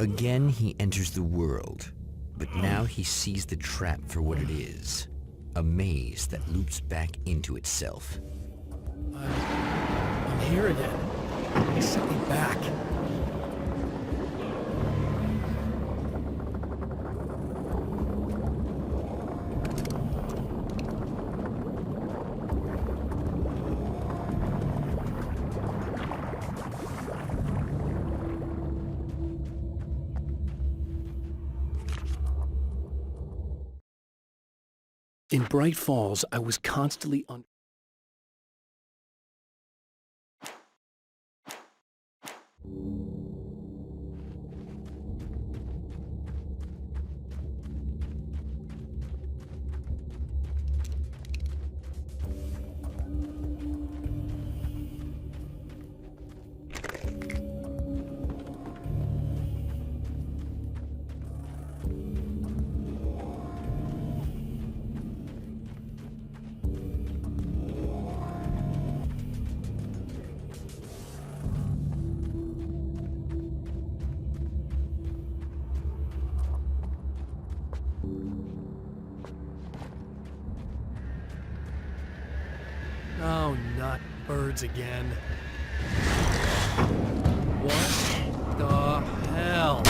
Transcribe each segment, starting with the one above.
Again, he enters the world, but now he sees the trap for what it is. A maze that loops back into itself. I'm here again. They sent me back. In Bright Falls, I was constantly on. Oh, not birds again. What the hell?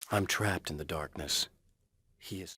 I'm trapped in the darkness. He is...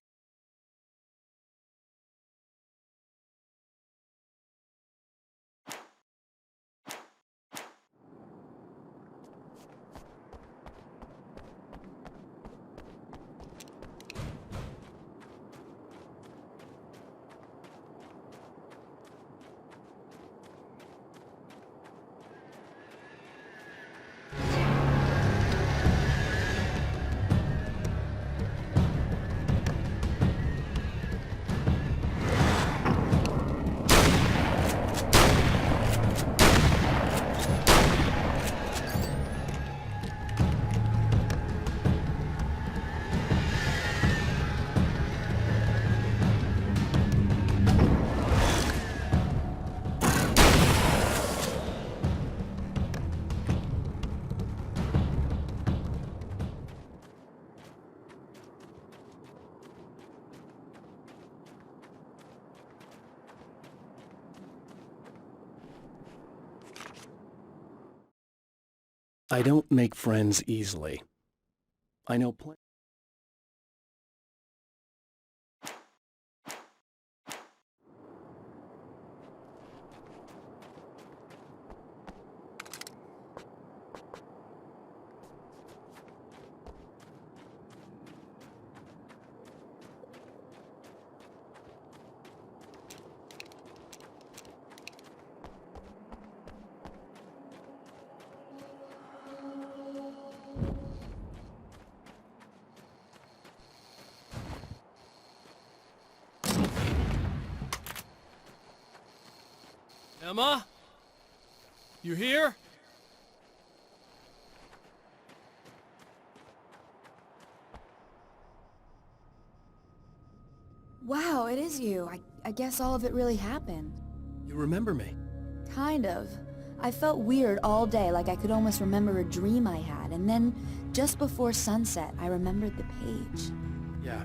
I don't make friends easily. I know plenty. Emma? You here? Wow, it is you. I guess all of it really happened. You remember me? Kind of. I felt weird all day, like I could almost remember a dream I had, and then, just before sunset, I remembered the page. Yeah.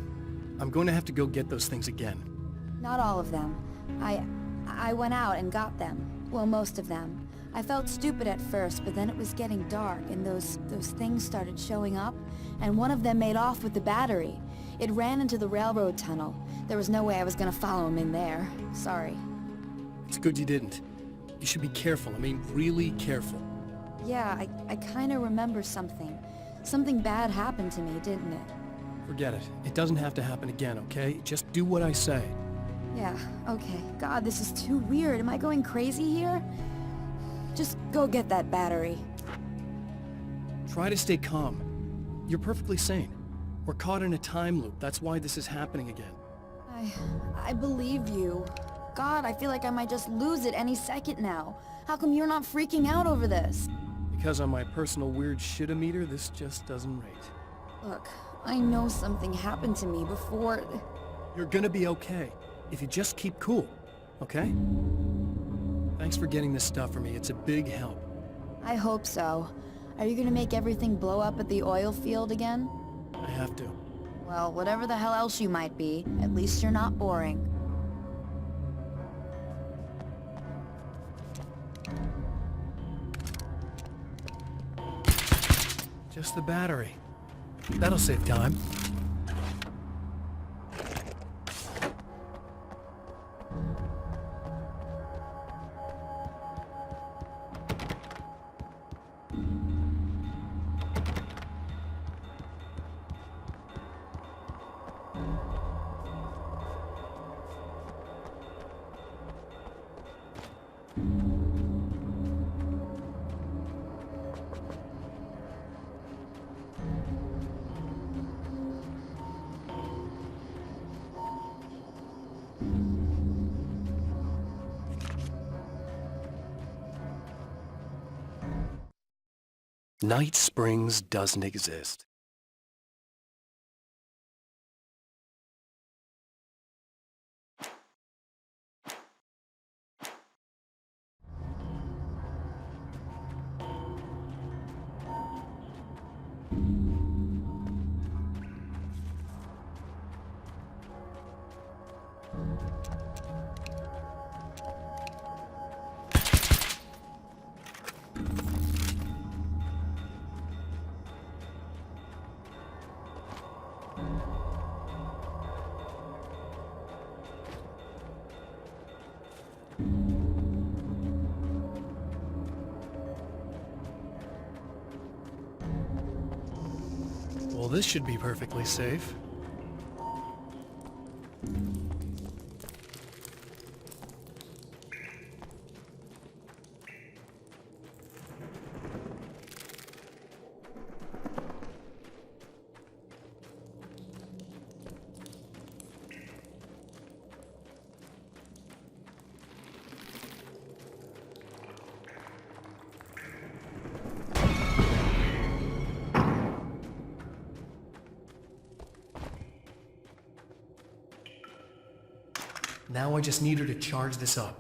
I'm going to have to go get those things again. Not all of them. I went out and got them. Well, most of them. I felt stupid at first, but then it was getting dark, and those things started showing up, and one of them made off with the battery. It ran into the railroad tunnel. There was no way I was gonna follow him in there. Sorry. It's good you didn't. You should be careful. I mean, really careful. Yeah, I kinda remember something. Something bad happened to me, didn't it? Forget it. It doesn't have to happen again, okay? Just do what I say. Yeah, okay. God, this is too weird. Am I going crazy here? Just go get that battery. Try to stay calm. You're perfectly sane. We're caught in a time loop. That's why this is happening again. I believe you. God, I feel like I might just lose it any second now. How come you're not freaking out over this? Because on my personal weird shit-o-meter, this just doesn't rate. Look, I know something happened to me before... You're gonna be okay, if you just keep cool, okay? Thanks for getting this stuff for me. It's a big help. I hope so. Are you gonna make everything blow up at the oil field again? I have to. Well, whatever the hell else you might be, at least you're not boring. Just the battery. That'll save time. Night Springs doesn't exist. Well, this should be perfectly safe. Now I just need her to charge this up.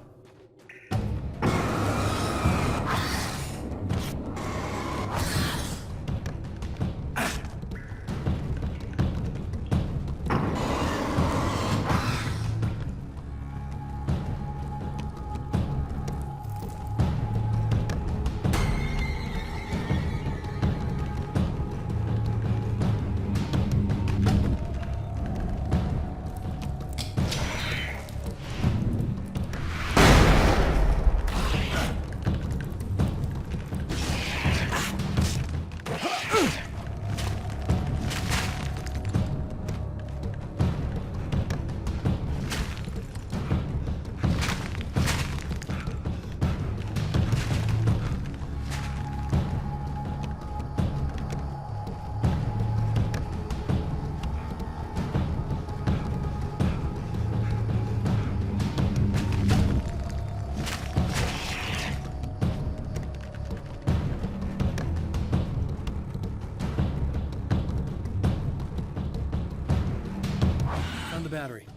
Found the battery.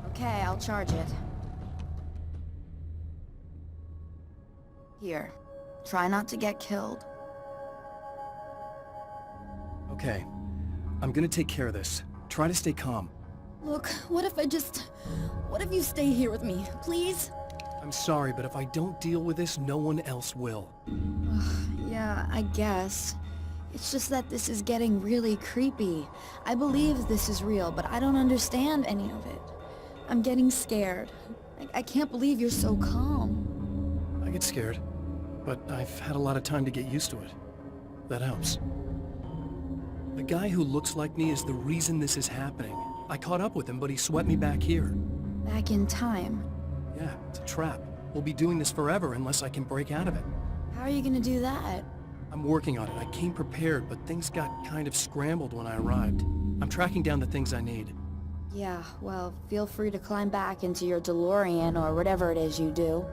Okay, I'll charge it. Here. Try not to get killed. Okay. I'm gonna take care of this. Try to stay calm. Look, what if you stay here with me, please? I'm sorry, but if I don't deal with this, no one else will. Yeah, I guess. It's just that this is getting really creepy. I believe this is real, but I don't understand any of it. I'm getting scared. I can't believe you're so calm. I get scared, but I've had a lot of time to get used to it. That helps. The guy who looks like me is the reason this is happening. I caught up with him, but he swept me back here. Back in time. Yeah, it's a trap. We'll be doing this forever unless I can break out of it. How are you gonna do that? I'm working on it. I came prepared, but things got kind of scrambled when I arrived. I'm tracking down the things I need. Yeah, well, feel free to climb back into your DeLorean or whatever it is you do.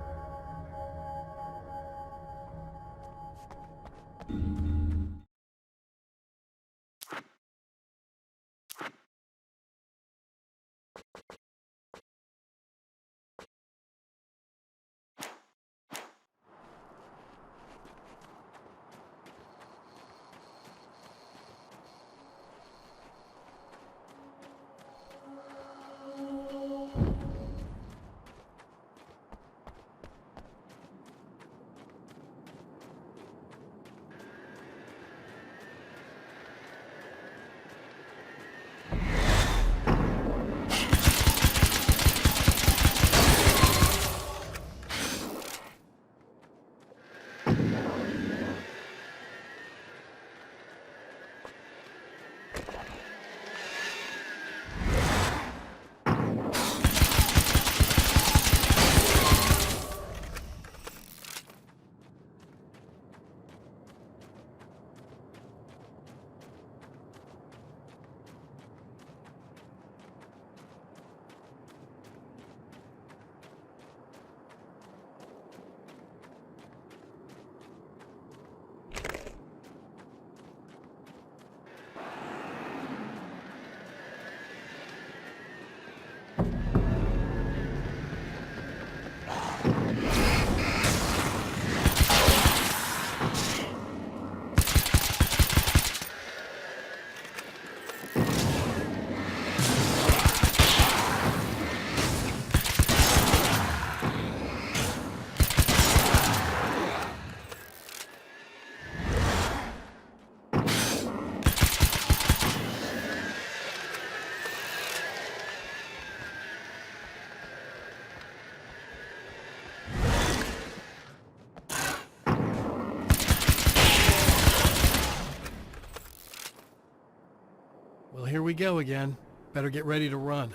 Well, here we go again. Better get ready to run.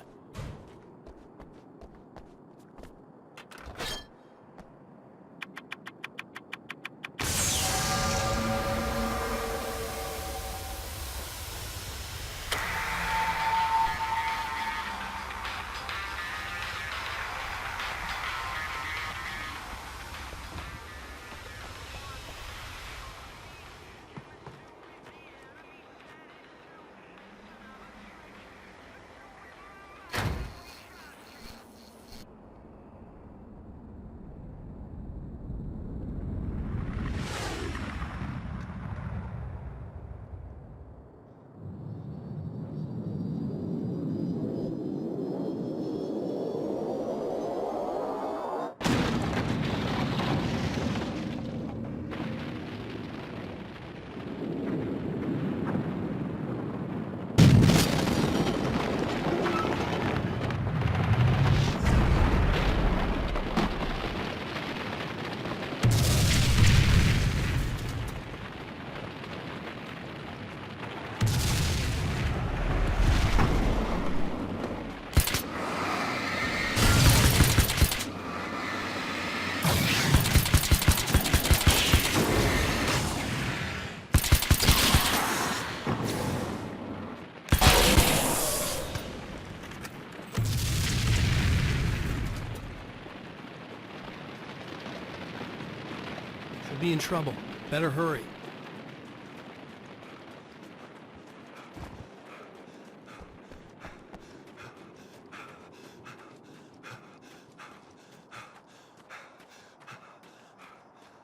We'll be in trouble. Better hurry.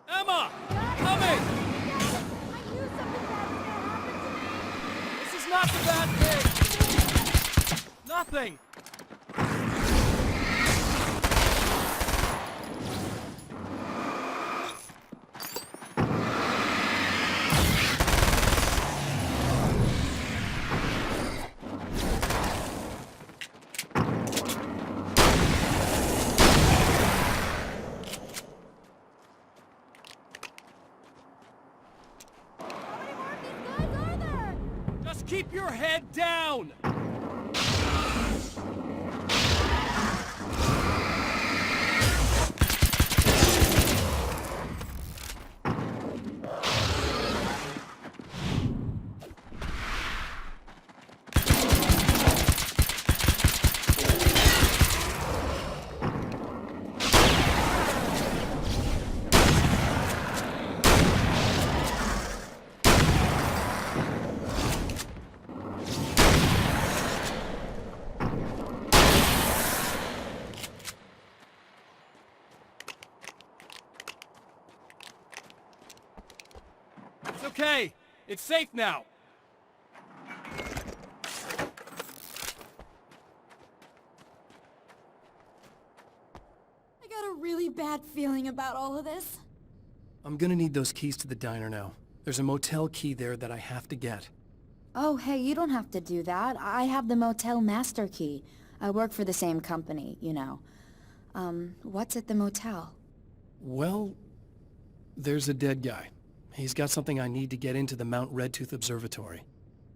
Emma! Coming! This is not the bad thing! Nothing! Keep your head down! okay. It's safe now. I got a really bad feeling about all of this. I'm gonna need those keys to the diner now. There's a motel key there that I have to get. Oh, hey, you don't have to do that. I have the motel master key. I work for the same company, you know. What's at the motel? Well, there's a dead guy. He's got something I need to get into the Mount Redtooth Observatory.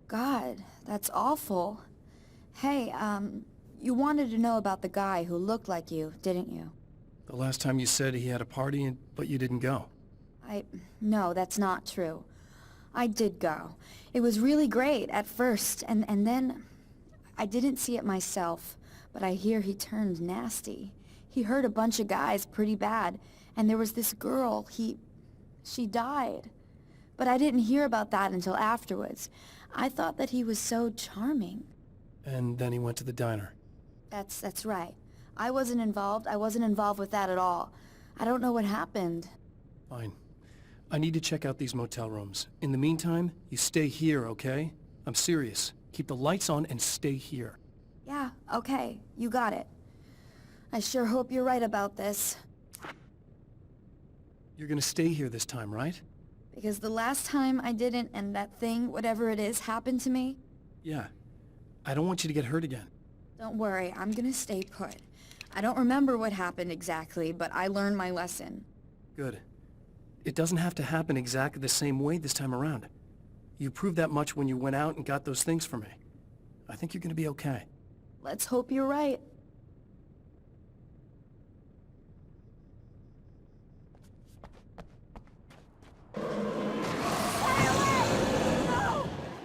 God, that's awful. Hey, you wanted to know about the guy who looked like you, didn't you? The last time you said he had a party, but you didn't go. No, that's not true. I did go. It was really great at first, and then... I didn't see it myself, but I hear he turned nasty. He hurt a bunch of guys pretty bad, and there was this girl, she died. But I didn't hear about that until afterwards. I thought that he was so charming. And then he went to the diner. That's right. I wasn't involved with that at all. I don't know what happened. Fine. I need to check out these motel rooms. In the meantime, you stay here, okay? I'm serious. Keep the lights on and stay here. Yeah, okay. You got it. I sure hope you're right about this. You're gonna stay here this time, right? Because the last time I didn't, and that thing, whatever it is, happened to me. Yeah. I don't want you to get hurt again. Don't worry, I'm gonna stay put. I don't remember what happened exactly, but I learned my lesson. Good. It doesn't have to happen exactly the same way this time around. You proved that much when you went out and got those things for me. I think you're gonna be okay. Let's hope you're right. No!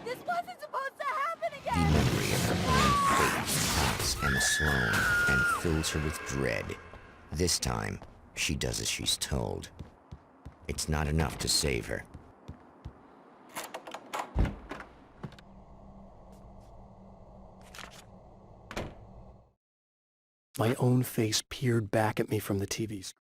This wasn't supposed to happen The again! memory of her own fate taps Emma Sloan and fills her with dread. This time, she does as she's told. It's not enough to save her. My own face peered back at me from the TV screen.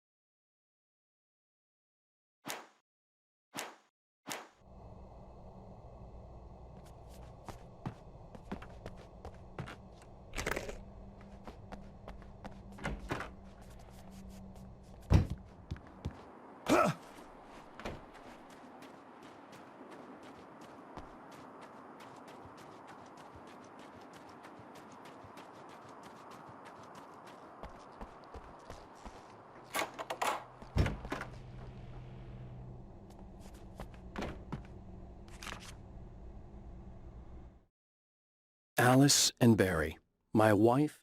Alice and Barry, my wife.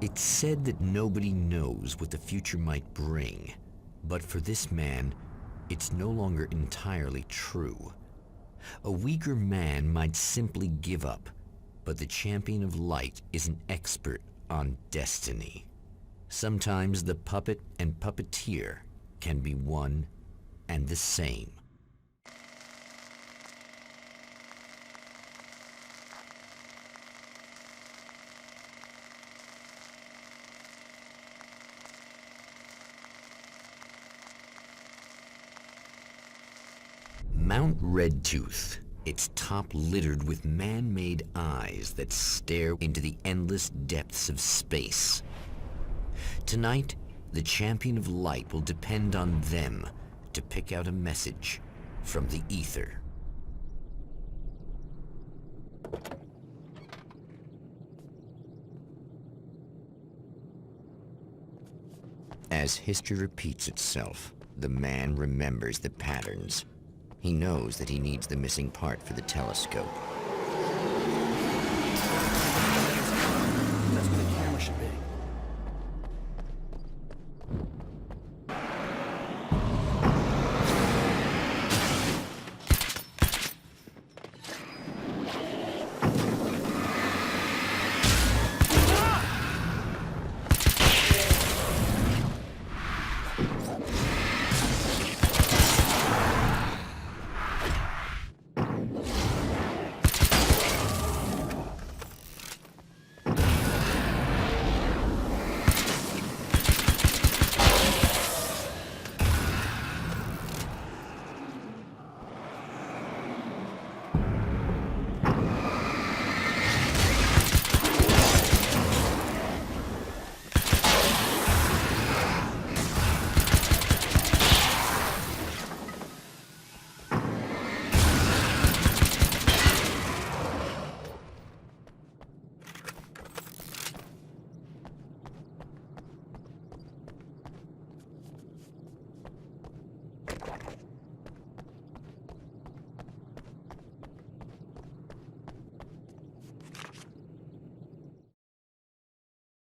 It's said that nobody knows what the future might bring, but for this man, it's no longer entirely true. A weaker man might simply give up, but the champion of light is an expert on destiny. Sometimes the puppet and puppeteer can be one and the same. Mount Redtooth, its top littered with man-made eyes that stare into the endless depths of space. Tonight, the champion of light will depend on them to pick out a message from the ether. As history repeats itself, the man remembers the patterns. He knows that he needs the missing part for the telescope. That's where the camera should be.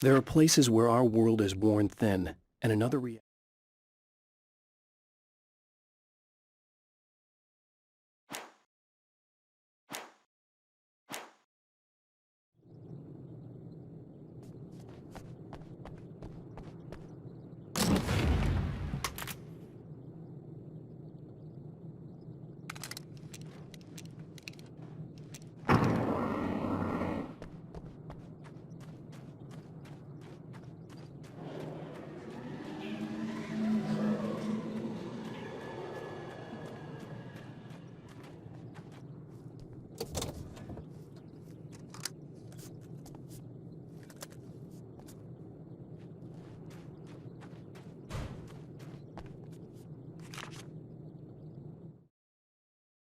There are places where our world is worn thin, and another reality.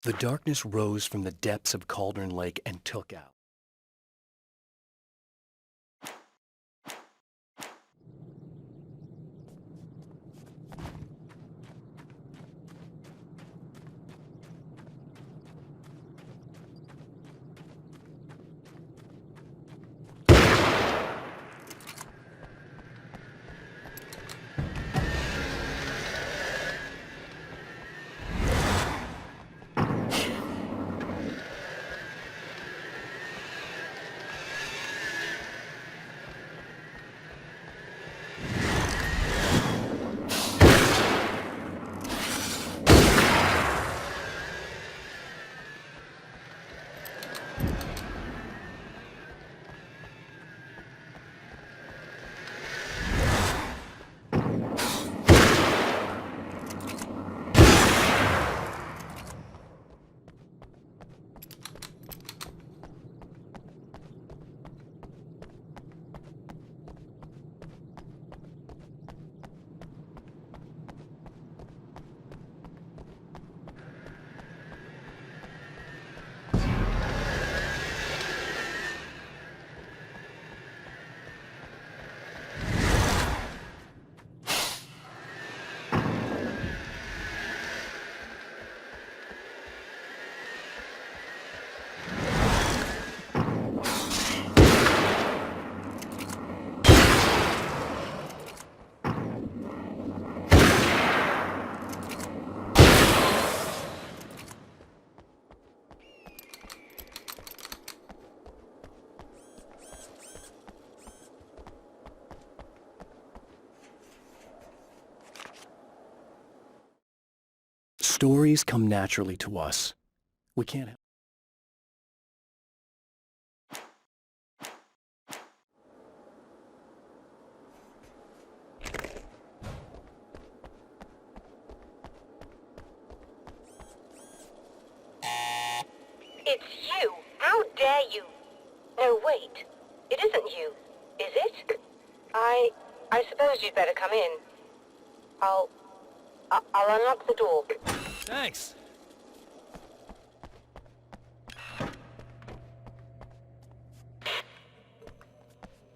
The darkness rose from the depths of Cauldron Lake and took out. Stories come naturally to us. We can't help. It's you! How dare you! No, wait. It isn't you, is it? I suppose you'd better come in. I'll unlock the door. Thanks.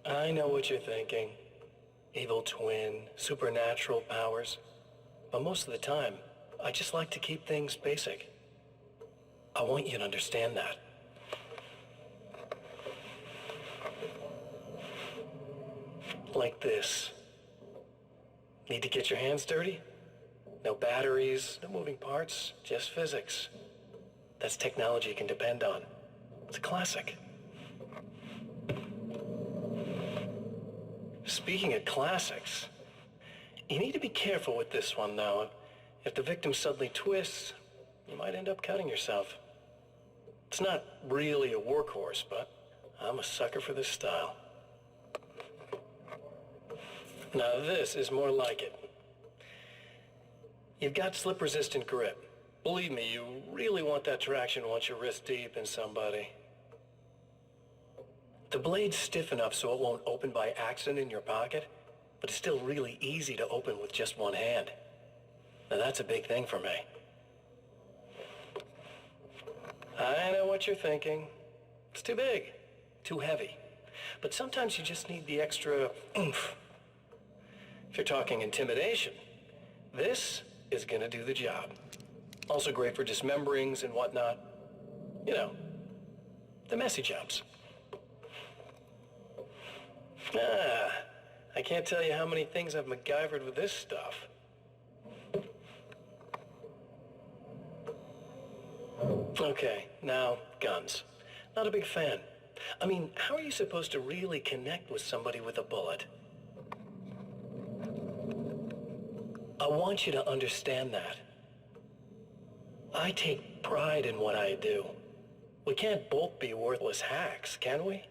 I know what you're thinking. Evil twin, supernatural powers. But most of the time, I just like to keep things basic. I want you to understand that. Like this. Need to get your hands dirty? No batteries, no moving parts, just physics. That's technology you can depend on. It's a classic. Speaking of classics, you need to be careful with this one, though. If the victim suddenly twists, you might end up cutting yourself. It's not really a workhorse, but I'm a sucker for this style. Now this is more like it. You've got slip-resistant grip. Believe me, you really want that traction once you're wrist deep in somebody. The blade's stiff enough so it won't open by accident in your pocket, but it's still really easy to open with just one hand. Now that's a big thing for me. I know what you're thinking. It's too big, too heavy. But sometimes you just need the extra oomph. If you're talking intimidation, this is gonna do the job. Also great for dismemberings and whatnot. You know, the messy jobs. Ah, I can't tell you how many things I've MacGyvered with this stuff. Okay, now, guns. Not a big fan. I mean, how are you supposed to really connect with somebody with a bullet? I want you to understand that. I take pride in what I do. We can't both be worthless hacks, can we?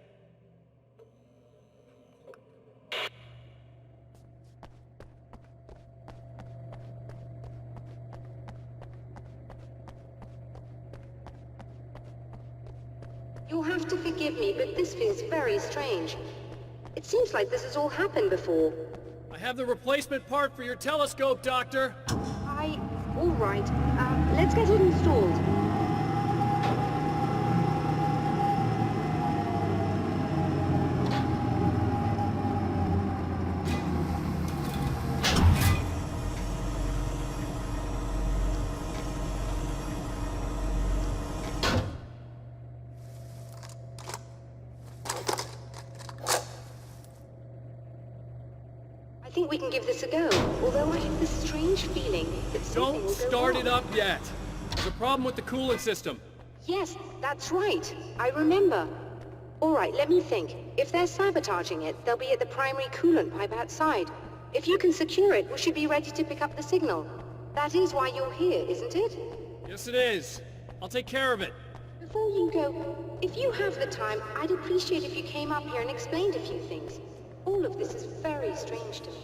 You'll have to forgive me, but this feels very strange. It seems like this has all happened before. I have the replacement part for your telescope, Doctor. All right. Let's get it installed. I think we can give this a go, although I have this strange feeling that something Don't will go start it wrong. up yet. There's a problem with the coolant system. Yes, that's right. I remember. All right, let me think. If they're sabotaging it, they'll be at the primary coolant pipe outside. If you can secure it, we should be ready to pick up the signal. That is why you're here, isn't it? Yes, it is. I'll take care of it. Before you go, if you have the time, I'd appreciate if you came up here and explained a few things. All of this is very strange to me.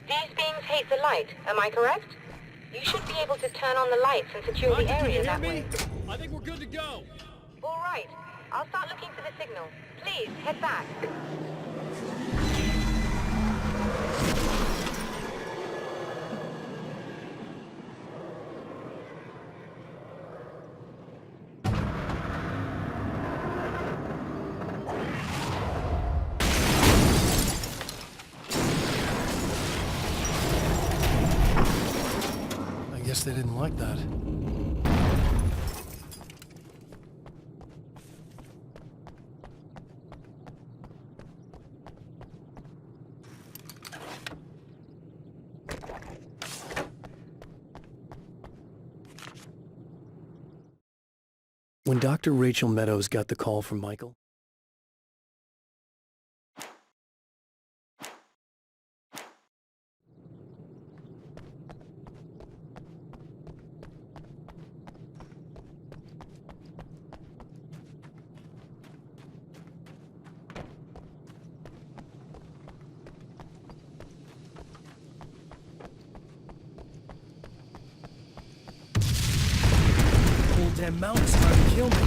These beings hate the light, am I correct? You should be able to turn on the lights and secure Doctor, the can you area hear that me? way. I think we're good to go. All right. I'll start looking for the signal. Please, head back. I guess they didn't like that. When Dr. Rachel Meadows got the call from Michael, whole damn mountain's trying to kill me.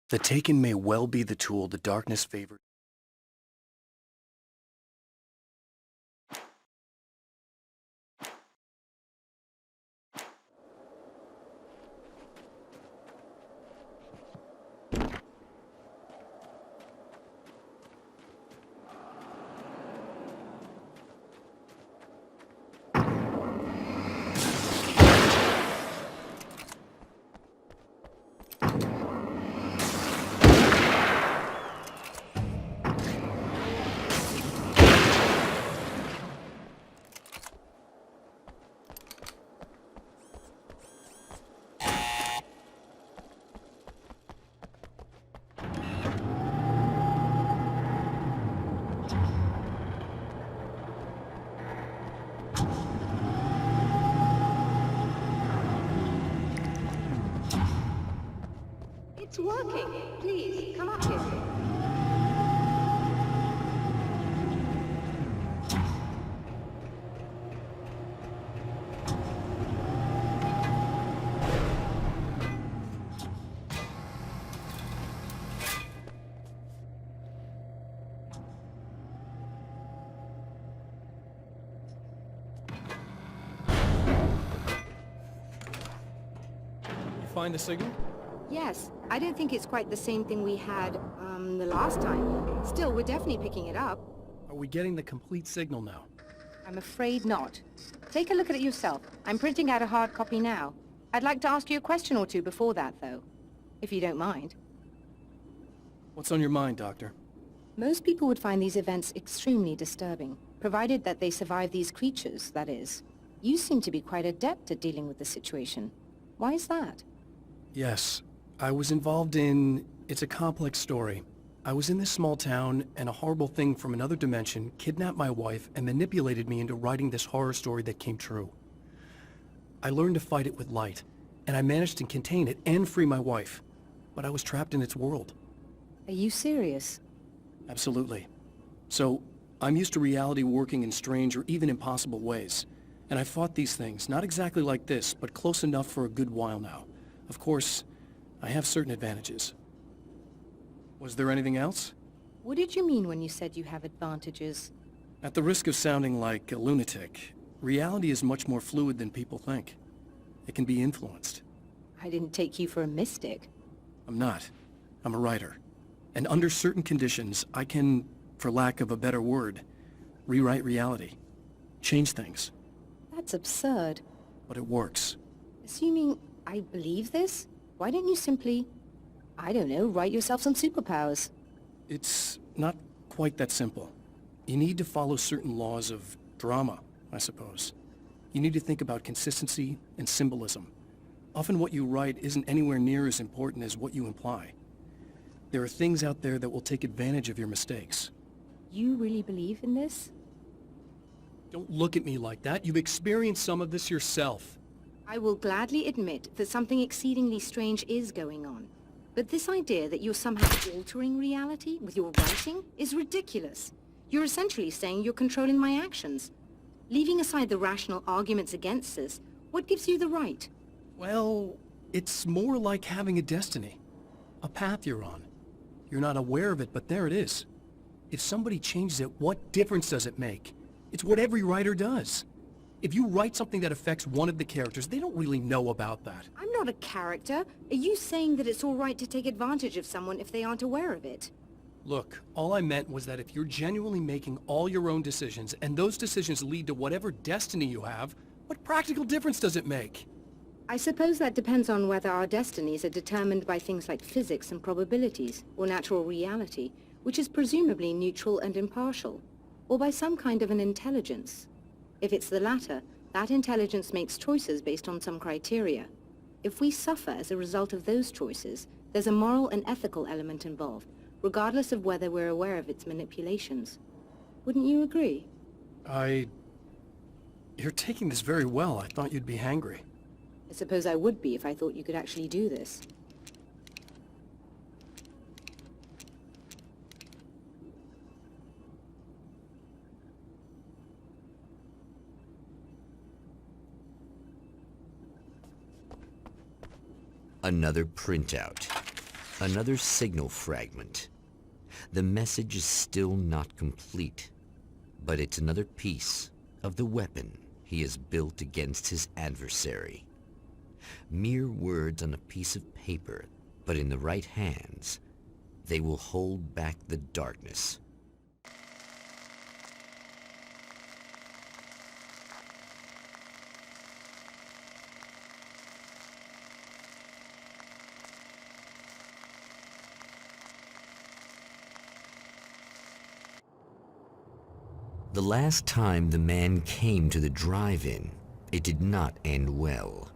The Taken may well be the tool the darkness favored. It's working. Please, come up here. You find the signal? Yes, I don't think it's quite the same thing we had, the last time. Still, we're definitely picking it up. Are we getting the complete signal now? I'm afraid not. Take a look at it yourself. I'm printing out a hard copy now. I'd like to ask you a question or two before that, though. If you don't mind. What's on your mind, Doctor? Most people would find these events extremely disturbing, provided that they survive these creatures, that is. You seem to be quite adept at dealing with the situation. Why is that? Yes, I was involved in... It's a complex story. I was in this small town, and a horrible thing from another dimension kidnapped my wife and manipulated me into writing this horror story that came true. I learned to fight it with light, and I managed to contain it and free my wife. But I was trapped in its world. Are you serious? Absolutely. So, I'm used to reality working in strange or even impossible ways. And I've fought these things, not exactly like this, but close enough for a good while now. Of course, I have certain advantages. Was there anything else? What did you mean when you said you have advantages? At the risk of sounding like a lunatic, Reality is much more fluid than people think. It can be influenced. I didn't take you for a mystic. I'm not. I'm a writer. And under certain conditions, I can, for lack of a better word, rewrite reality. Change things. That's absurd. But it works. Assuming I believe this, why don't you simply, I don't know, write yourself some superpowers? It's not quite that simple. You need to follow certain laws of drama, I suppose. You need to think about consistency and symbolism. Often what you write isn't anywhere near as important as what you imply. There are things out there that will take advantage of your mistakes. You really believe in this? Don't look at me like that. You've experienced some of this yourself. I will gladly admit that something exceedingly strange is going on. But this idea that you're somehow altering reality with your writing is ridiculous. You're essentially saying you're controlling my actions. Leaving aside the rational arguments against this, what gives you the right? Well, it's more like having a destiny. A path you're on. You're not aware of it, but there it is. If somebody changes it, what difference does it make? It's what every writer does. If you write something that affects one of the characters, they don't really know about that. I'm not a character. Are you saying that it's all right to take advantage of someone if they aren't aware of it? Look, all I meant was that if you're genuinely making all your own decisions, and those decisions lead to whatever destiny you have, what practical difference does it make? I suppose that depends on whether our destinies are determined by things like physics and probabilities, or natural reality, which is presumably neutral and impartial, or by some kind of an intelligence. If it's the latter, that intelligence makes choices based on some criteria. If we suffer as a result of those choices, there's a moral and ethical element involved, regardless of whether we're aware of its manipulations. Wouldn't you agree? You're taking this very well. I thought you'd be hangry. I suppose I would be if I thought you could actually do this. Another printout. Another signal fragment. The message is still not complete, but it's another piece of the weapon he has built against his adversary. Mere words on a piece of paper, but in the right hands, they will hold back the darkness. The last time the man came to the drive-in, it did not end well.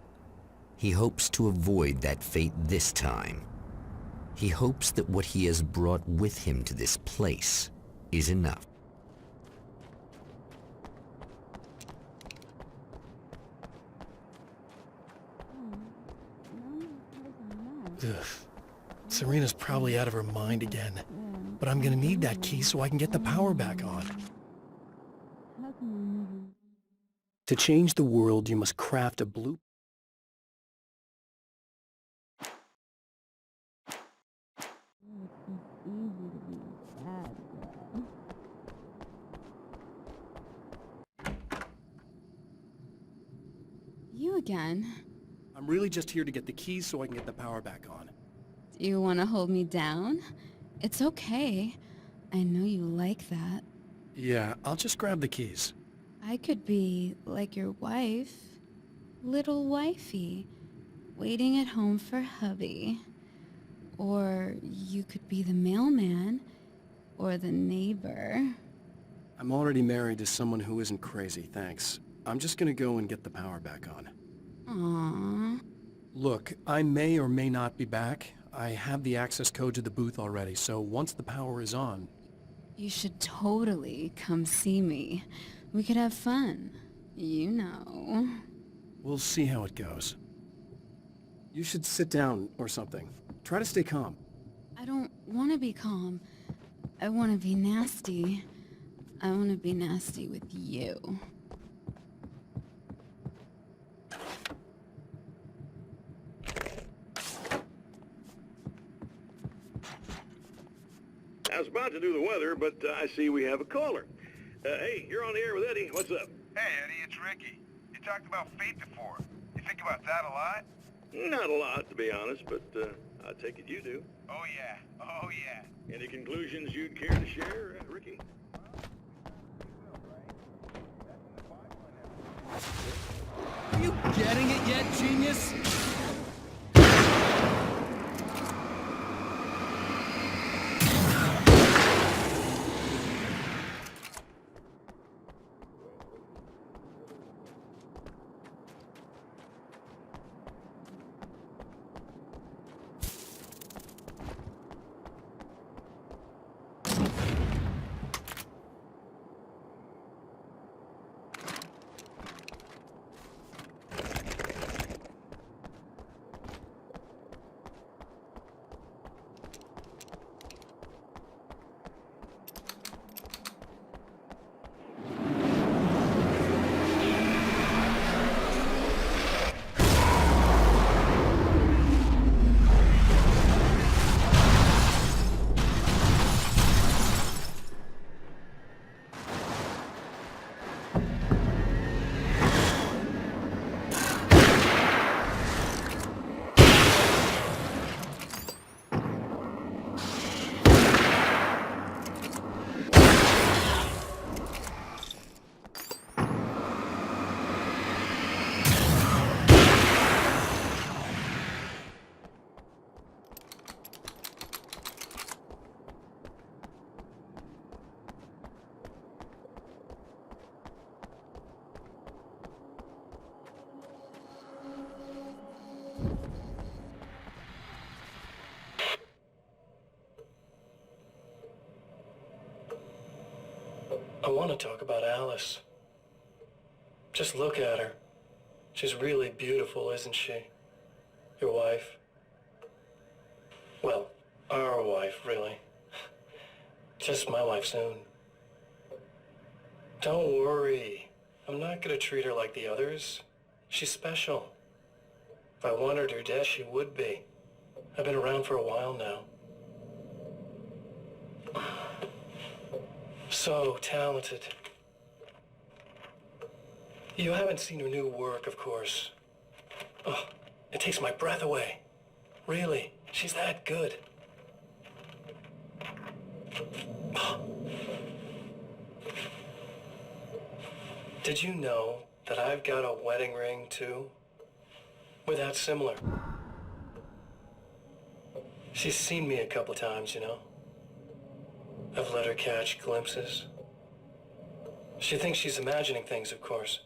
He hopes to avoid that fate this time. He hopes that what he has brought with him to this place is enough. Ugh. Serena's probably out of her mind again. But I'm gonna need that key so I can get the power back on. To change the world, you must craft a blue... You again? I'm really just here to get the keys so I can get the power back on. Do you want to hold me down? It's okay. I know you like that. Yeah, I'll just grab the keys. I could be like your wife. Little wifey. Waiting at home for hubby. Or you could be the mailman. Or the neighbor. I'm already married to someone who isn't crazy, thanks. I'm just gonna go and get the power back on. Aww. Look, I may or may not be back. I have the access code to the booth already, so once the power is on... You should totally come see me. We could have fun. You know. We'll see how it goes. You should sit down or something. Try to stay calm. I don't want to be calm. I want to be nasty. I want to be nasty with you. I was about to do the weather, but I see we have a caller. Hey, you're on the air with Eddie. What's up? Hey, Eddie, it's Ricky. You talked about fate before. You think about that a lot? Not a lot, to be honest, but I take it you do. Oh yeah, oh yeah. Any conclusions you'd care to share, Ricky? Are you getting it yet, genius? I want to talk about Alice. Just look at her. She's really beautiful, isn't she? Your wife. Well, our wife, really. Just my wife soon. Don't worry. I'm not gonna treat her like the others. She's special. If I wanted her dead, she would be. I've been around for a while now. So talented. You haven't seen her new work, of course. Oh, it takes my breath away. Really, she's that good. Did you know that I've got a wedding ring, too? We're that similar. She's seen me a couple times, you know. I've let her catch glimpses. She thinks she's imagining things, of course.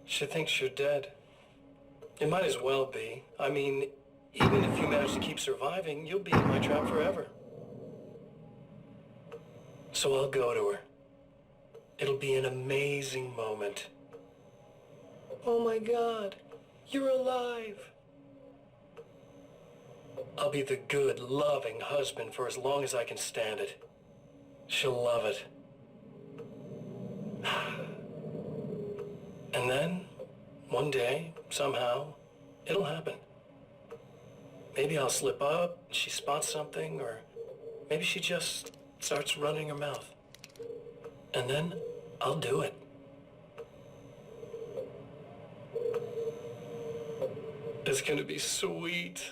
She thinks you're dead. It might as well be. I mean, even if you manage to keep surviving, you'll be in my trap forever. So I'll go to her. It'll be an amazing moment. Oh my God, you're alive. I'll be the good, loving husband for as long as I can stand it. She'll love it. And then, one day, somehow, it'll happen. Maybe I'll slip up, she spots something, or maybe she just starts running her mouth. And then, I'll do it. It's gonna be sweet.